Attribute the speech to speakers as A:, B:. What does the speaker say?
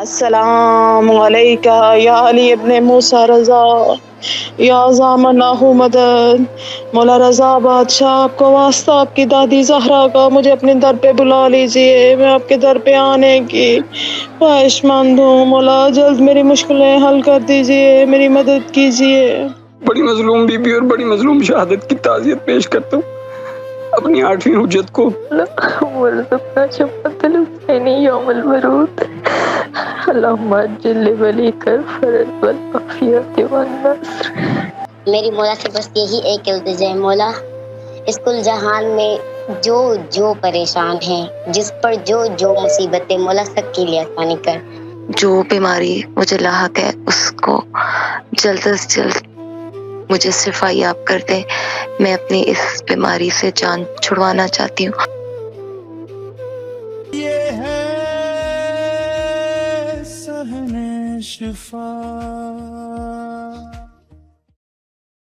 A: السلام علیکہ یا علی ابن موسیٰ رضا یا زامنہ مدد۔ مولا رضا بادشاہ آپ کو واسطہ آپ کی دادی زہرا کا مجھے اپنے در پہ بلا لیجئے، میں آپ کے در پہ آنے کی خواہش مند ہوں۔ مولا جلد میری مشکلیں حل کر دیجئے، میری مدد کیجئے۔
B: بڑی مظلوم بی بی اور بڑی مظلوم شہادت کی تعزیت پیش کرتا ہوں اپنی 8ویں حجت کو۔
C: ورزقنا شفاعة الحسین یوم الورود، اللہم اجل ولیک الفرج والعافیت والنصر۔
D: میری مولا سے بس یہی ایک التجا ہے، مولا اس کل جہان میں جو پریشان ہیں، جس پر جو مصیبتیں، مولا سب کے لیے آسانی کر۔
E: جو بیماری مجھے لاحق ہے اس کو جلد از جلد مجھے شفائی یاب کر دے۔ میں اپنی اس بیماری سے جان چھڑوانا چاہتی ہوں۔
F: یہ ہے صحن شفا۔